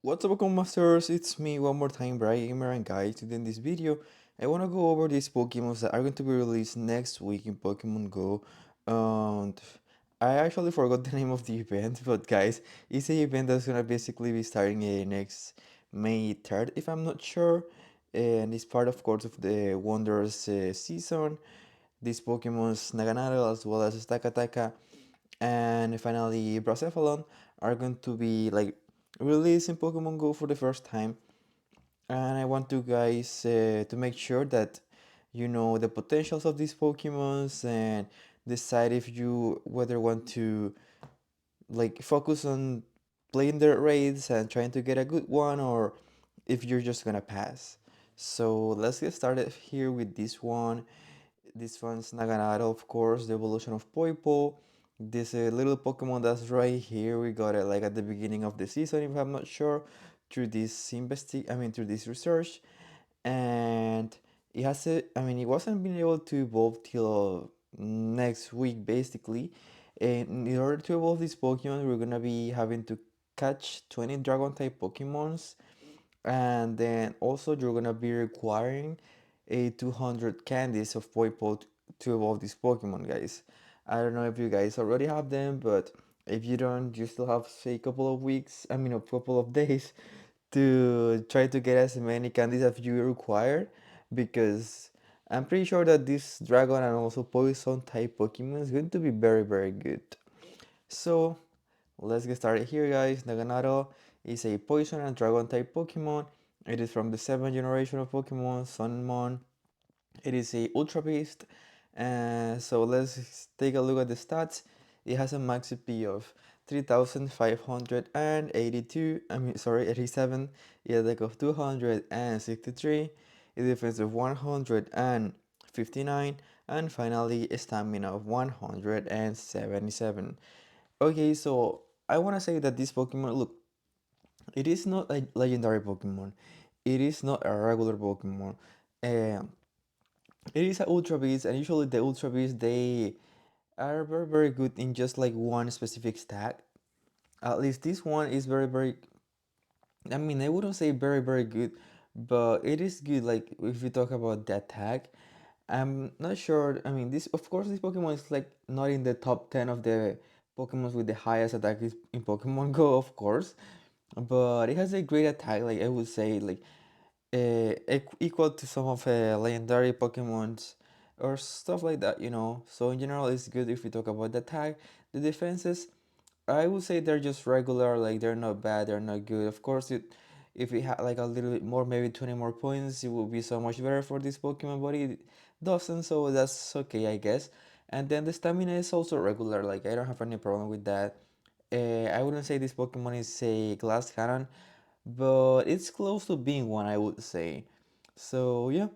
What's up, Pokemon Masters? It's me one more time, Brian Gamer, and guys, today in this video, I want to go over these Pokemons that are going to be released next week in Pokemon Go. And I actually forgot the name of the event, but guys, it's a event that's gonna basically be starting next May 3rd, if I'm not sure. And it's part, of course, of the Wonders season. These Pokemons, Naganadel as well as Stakataka and finally Bracephalon are going to be like released in Pokemon Go for the first time. And I want to guys to make sure that you know the potentials of these Pokemons and decide if you whether want to like focus on playing their raids and trying to get a good one, or if you're just gonna pass. So let's get started here with this one. This one's Naganadel, of course, the evolution of Poipo. This little Pokemon that's right here. We got it like at the beginning of the season, if I'm not sure, through this through this research, and it has a. I mean, it wasn't been able to evolve till next week, basically. And in order to evolve this Pokemon, we're gonna be having to catch 20 Dragon type Pokemons, and then also you're gonna be requiring a 200 candies of Poipo to evolve this Pokemon, guys. I don't know if you guys already have them, but if you don't, you still have say a couple of weeks, a couple of days to try to get as many candies as you require, because I'm pretty sure that this dragon and also poison type Pokemon is going to be very very good. So let's get started here, guys. Naganadel is a poison and dragon type Pokemon. It is from the 7th generation of Pokemon, Sunmon. It is a Ultra Beast. And so let's take a look at the stats. It has a max CP of 3,582. 87. A attack of 263. A defense of 159. And finally, a stamina of 177. Okay, so I want to say that this Pokemon, look, it is not a legendary Pokemon. It is not a regular Pokemon. Um, it is a Ultra Beast, and usually the Ultra Beasts they are very very good in just like one specific stack. At least this one is very very. I mean, I wouldn't say very very good, but it is good. Like if we talk about the attack, I'm not sure. I mean, this of course this Pokemon is like not in the top 10 of the Pokemons with the highest attack in Pokemon Go, of course, but it has a great attack. Like I would say, like equal to some of legendary Pokemons or stuff like that. So in general, it's good if we talk about the attack. The defenses, I would say they're just regular. Like they're not bad. They're not good. Of course, if it had like a little bit more, maybe 20 more points, it would be so much better for this Pokemon. But it doesn't, so that's okay, I guess. And then the stamina is also regular. Like I don't have any problem with that. I wouldn't say this Pokemon is a glass cannon, but it's close to being one, I would say. So yeah,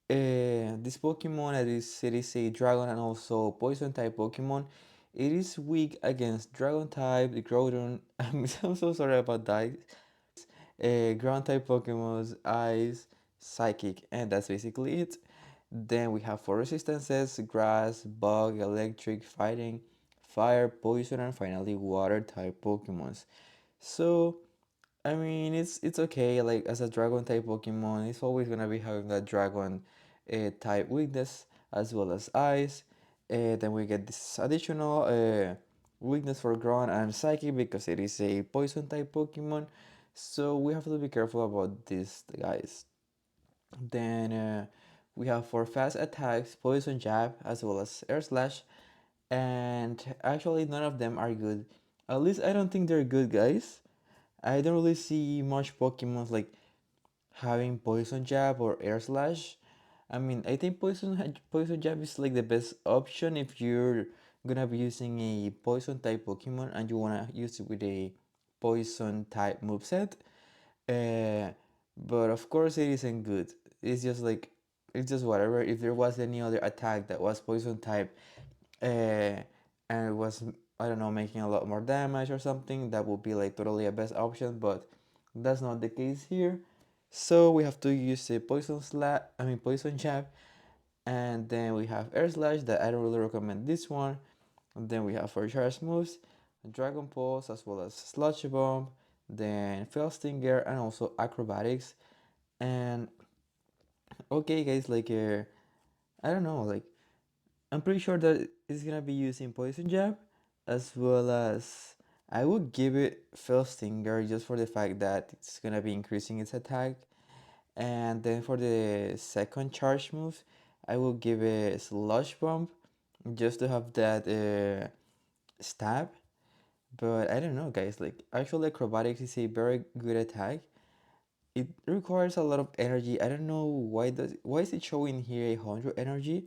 this Pokemon it is a dragon and also poison type Pokemon. It is weak against dragon type, the Groudon. I'm so sorry about that. Ground type Pokemons, Ice, Psychic, and that's basically it. Then we have 4 resistances: Grass, Bug, Electric, Fighting, Fire, Poison, and finally Water type Pokemons. So I mean, it's okay. Like as a dragon type Pokemon, it's always gonna be having that dragon type weakness as well as ice. Then we get this additional weakness for ground and psychic because it is a poison type Pokemon. So we have to be careful about this, guys. Then we have for fast attacks, poison jab as well as air slash, and actually none of them are good. At least I don't think they're good, guys. I don't really see much Pokemon like having Poison Jab or Air Slash. I mean, I think Poison Jab is like the best option if you're gonna be using a Poison type Pokemon and you wanna use it with a Poison type moveset. Uh, but of course, it isn't good. It's just like it's just whatever. If there was any other attack that was Poison type, uh, and it was, I don't know, making a lot more damage or something, that would be like totally a best option, but that's not the case here. So we have to use a poison jab, and then we have air slash that I don't really recommend this one. And then we have for charge moves, dragon pulse as well as sludge bomb, then Fell Stinger, and also Acrobatics. And okay, guys, like I don't know, like I'm pretty sure that it's gonna be using Poison Jab, as well as I would give it Fell Stinger just for the fact that it's gonna be increasing its attack. And then for the second charge move, I will give it Slush Bomb just to have that stab. But I don't know, guys. Like, actually, Acrobatics is a very good attack. It requires a lot of energy. I don't know why is it showing here 100 energy.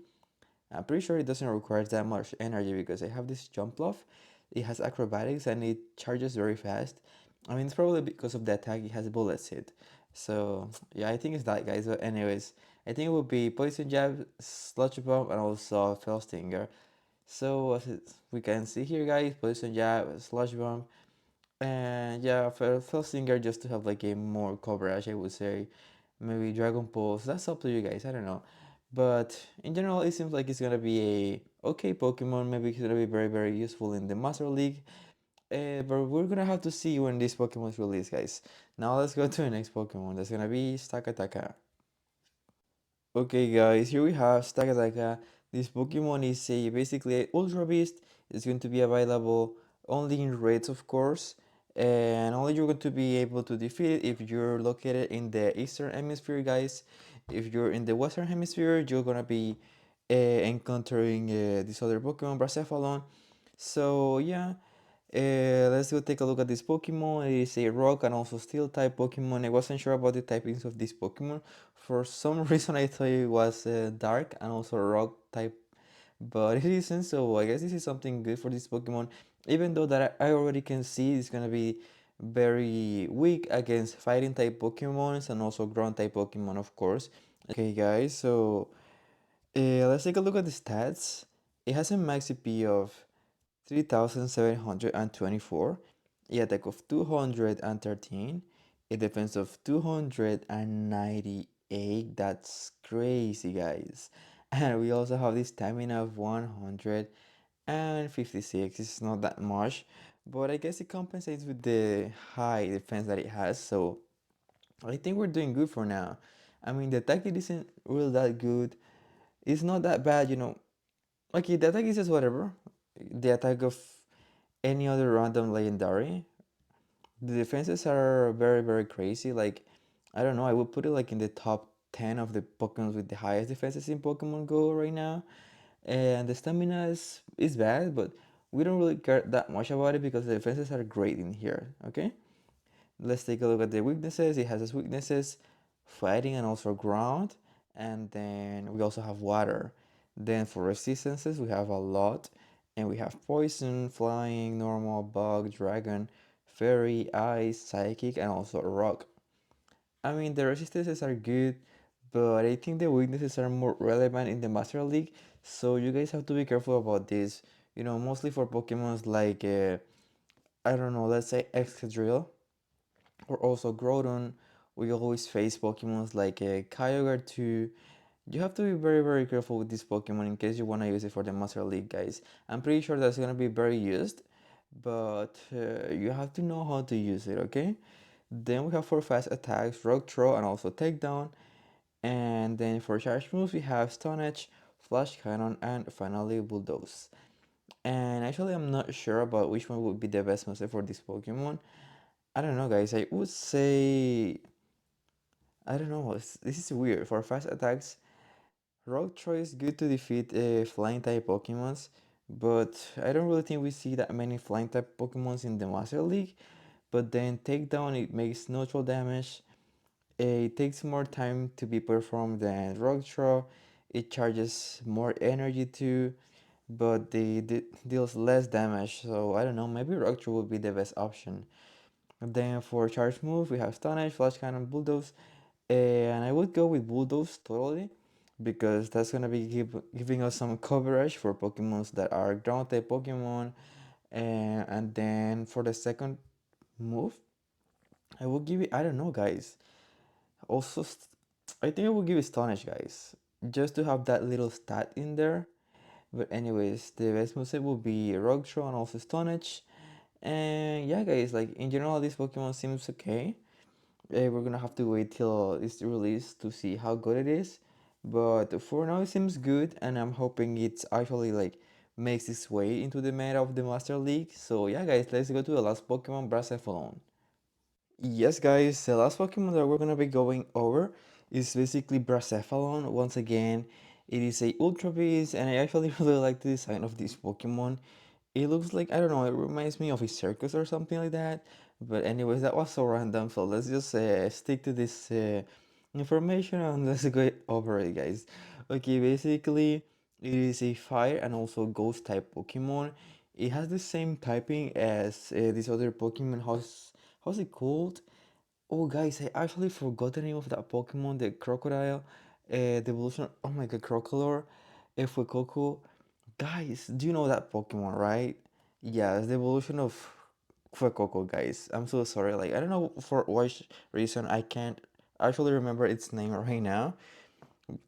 I'm pretty sure it doesn't require that much energy because I have this jump off. It has acrobatics and it charges very fast. I mean, it's probably because of the attack it has bullets hit. So yeah, I think it's that, guys. But anyways, I think it would be poison jab, sludge bomb, and also fell stinger. So as we can see here, guys, poison jab, sludge bomb, and yeah, fell stinger just to have like a more coverage, I would say. Maybe Dragon Pulse. That's up to you guys. I don't know. But in general, it seems like it's gonna be a okay Pokemon. Maybe it's gonna be very very useful in the Master League. But we're gonna have to see when this Pokemon is released, guys. Now let's go to the next Pokemon. That's gonna be Stakataka. Okay, guys, here we have Stakataka. This Pokemon is a basically a Ultra Beast. It's going to be available only in raids, of course, and only you're going to be able to defeat it if you're located in the Eastern Hemisphere, guys. If you're in the Western Hemisphere, you're gonna be encountering this other Pokemon, Bracephalon. So yeah, let's go take a look at this Pokemon. It is a rock and also steel type Pokemon. I wasn't sure about the typings of this Pokemon. For some reason, I thought it was dark and also rock type, but it isn't. So I guess this is something good for this Pokemon. Even though that I already can see it's gonna be very weak against fighting type Pokemons and also ground type Pokemon, of course. Okay, guys. So let's take a look at the stats. It has a max CP of 3724, a attack of 213, a defense of 298. That's crazy, guys. And we also have this stamina of 156. It's not that much, but I guess it compensates with the high defense that it has. So I think we're doing good for now. I mean, the attack it isn't really that good. It's not that bad, you know. Okay, the attack is just whatever. The attack of any other random legendary. The defenses are very very crazy. Like I don't know, I would put it like in the top 10 of the Pokemon with the highest defenses in Pokemon Go right now. And the stamina is bad, but we don't really care that much about it because the defenses are great in here. Okay, let's take a look at the weaknesses. It has its weaknesses, fighting and also ground, and then we also have water. Then for resistances we have a lot, and we have poison, flying, normal, bug, dragon, fairy, ice, psychic, and also rock. I mean, the resistances are good, but I think the weaknesses are more relevant in the Master League, so you guys have to be careful about this. You know, mostly for Pokemons like I don't know, let's say Excadrill or also Groudon. We always face Pokemons like Kyogre 2. You have to be very very careful with this Pokemon in case you want to use it for the Master League, guys. I'm pretty sure that's gonna be very used, but you have to know how to use it, okay? Then we have for fast attacks, Rock Throw, and also Takedown. And then for charge moves, we have Stone Edge, Flash Cannon, and finally Bulldoze. And actually, I'm not sure about which one would be the best move for this Pokemon. I don't know, guys. I would say I don't know. This is weird. For fast attacks, Rock Throw is good to defeat flying type Pokemons, but I don't really think we see that many flying type Pokemons in the Master League. But then Takedown, it makes neutral damage. It takes more time to be performed than Rock Throw. It charges more energy too, but deals less damage. So I don't know. Maybe Rock Throw would be the best option. And then for charge move, we have Stun Edge, Flash Cannon, Bulldoze, and I would go with Bulldoze totally because that's gonna be giving us some coverage for Pokemons that are ground type Pokemon. And then for the second move, I will give it. I don't know, guys. Also, I think I will give it Stun Edge, guys, just to have that little stat in there. But anyways, the best moveset will be Rock Throw and also Stone Edge. And yeah, guys, like in general, this Pokemon seems okay. We're gonna have to wait till it's released to see how good it is. But for now, it seems good, and I'm hoping it's actually like makes its way into the meta of the Master League. So yeah, guys, let's go to the last Pokemon, Bracephone. Yes, guys, the last Pokemon that we're gonna be going over is basically Bracephalon. Once again, it is a Ultra Beast, and I actually really like the design of this Pokemon. It looks like, I don't know, it reminds me of a circus or something like that. But anyways, that was so random, so let's just stick to this information and let's go over it, guys. Okay, basically, it is a fire and also ghost type Pokemon. It has the same typing as this other Pokemon. How's it called? Oh, guys, I actually forgot the name of that Pokemon, the crocodile, the evolution. Oh my god, Crocolor, Fuecoco. Guys, do you know that Pokemon, right? Yeah, it's the evolution of Fuecoco, guys. I'm so sorry. Like, I don't know for what reason I can't actually remember its name right now.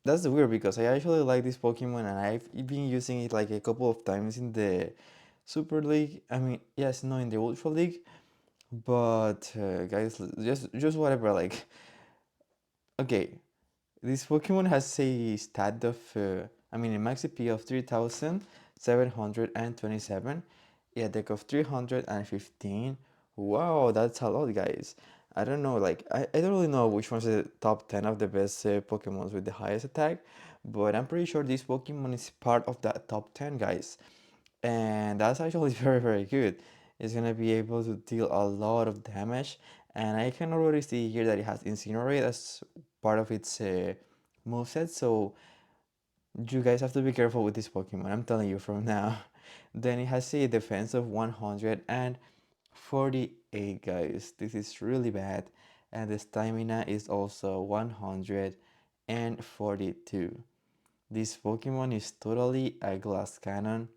That's weird because I actually like this Pokemon and I've been using it like a couple of times in the Super League. I mean, yes, no, in the Ultra League. But guys, just whatever. Like, okay, this Pokemon has a stat of, I mean, a max CP of 3,727, a deck of 315. Wow, that's a lot, guys. I don't know, like, I don't really know which one's the top 10 of the best Pokemons with the highest attack, but I'm pretty sure this Pokemon is part of that top 10, guys. And that's actually very, very good. It's gonna be able to deal a lot of damage, and I can already see here that it has Incinerate as part of its moveset, so you guys have to be careful with this Pokemon, I'm telling you from now. Then it has a defense of 148, guys. This is really bad. And the stamina is also 142. This Pokemon is totally a glass cannon,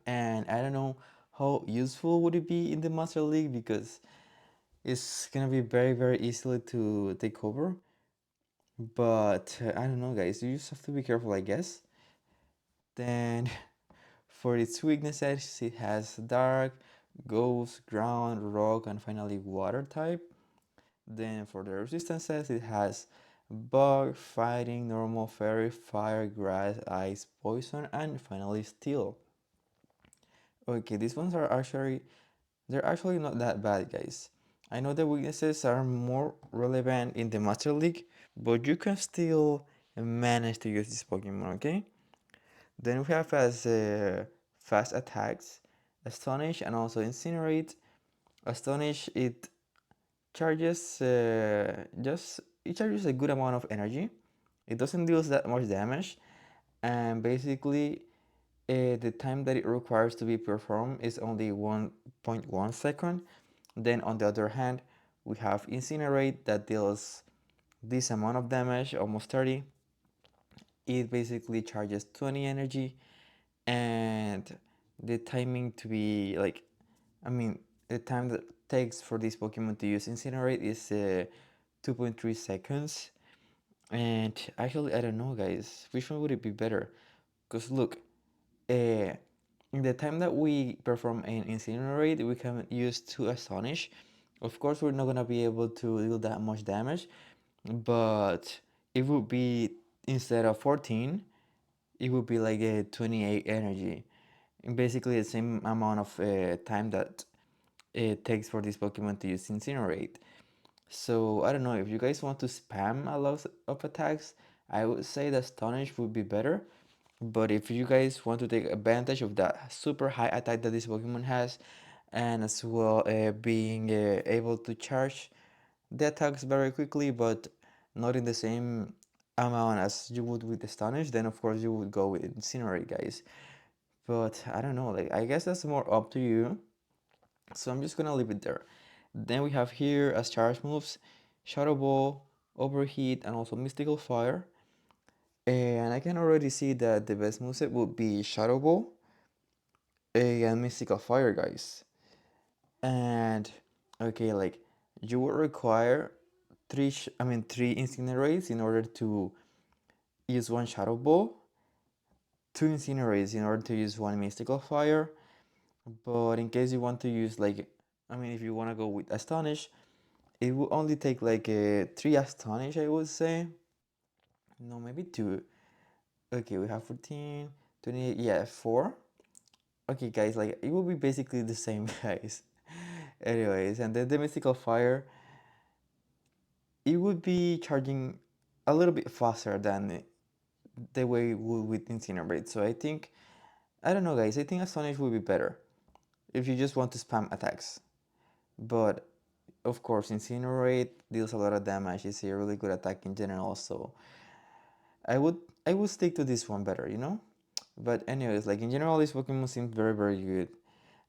and I don't know how useful would it be in the Master League because it's gonna be very, very easily to take over. But I don't know, guys. You just have to be careful, I guess. Then for its weaknesses, it has dark, ghost, ground, rock, and finally water type. Then for the resistances, it has bug, fighting, normal, fairy, fire, grass, ice, poison, and finally steel. Okay, these ones are actually they're actually not that bad, guys. I know the weaknesses are more relevant in the Master League, but you can still manage to use this Pokemon, okay? Then we have as fast attacks, Astonish and also Incinerate. Astonish, it charges a good amount of energy. It doesn't deal that much damage, and basically the time that it requires to be performed is only 1.1 second. Then on the other hand, we have Incinerate that deals this amount of damage, almost 30. It basically charges 20 energy, and the timing to be like, I mean, the time that takes for this Pokemon to use Incinerate is 2.3 seconds. And actually, I don't know, guys, which one would it be better? Because look, in the time that we perform an Incinerate, we can use to Astonish. Of course, we're not gonna be able to deal that much damage, but it would be, instead of 14, it would be like a 28 energy. And basically the same amount of time that it takes for this Pokemon to use Incinerate. So I don't know, if you guys want to spam a lot of attacks, I would say that Astonish would be better. But if you guys want to take advantage of that super high attack that this Pokemon has, and as well being able to charge the attacks very quickly, but not in the same amount as you would with Astonish, then of course you would go with Incinerate, guys. But I don't know, like, I guess that's more up to you. So I'm just gonna leave it there. Then we have here as charge moves, Shadow Ball, Overheat, and also Mystical Fire. And I can already see that the best moveset would be Shadow Ball and Mystical Fire, guys. And okay, like, you would require three Incinerates in order to use one Shadow Ball, two Incinerates in order to use one Mystical Fire, But in case you want to use like, I mean, if you want to go with Astonish, it will only take like a 3 Astonish, I would say. No, maybe 2. Okay, we have 14, 28, yeah, 4. Okay, guys, like it will be basically the same, guys. Anyways, and then the Mystical Fire, it would be charging a little bit faster than the way it would with Incinerate. So I think, I don't know, guys, I think Astonish would be better if you just want to spam attacks. But of course, Incinerate deals a lot of damage. It's a really good attack in general, so I would I would stick to this one better, you know? But anyways, like in general, this Pokemon seems very very good.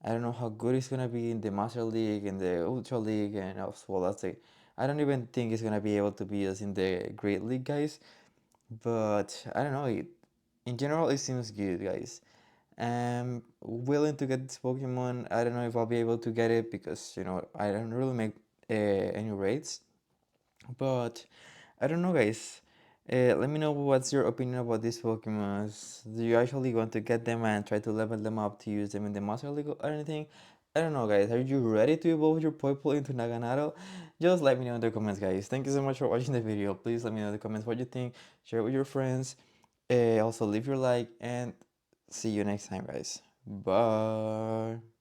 I don't know how good it's gonna be in the Master League, in the Ultra League, and as well as the. I don't even think it's gonna be able to be as in the Great League, guys. But I don't know. In general, it seems good, guys. I'm willing to get this Pokemon. I don't know if I'll be able to get it because I don't really make any raids. But I don't know, guys. Let me know what's your opinion about these Pokemons. Do you actually want to get them and try to level them up to use them in the Master League or anything? I don't know, guys. Are you ready to evolve your Poipole into Naganadel? Just let me know in the comments, guys. Thank you so much for watching the video. Please let me know in the comments what you think. Share it with your friends. Also, leave your like and see you next time, guys. Bye.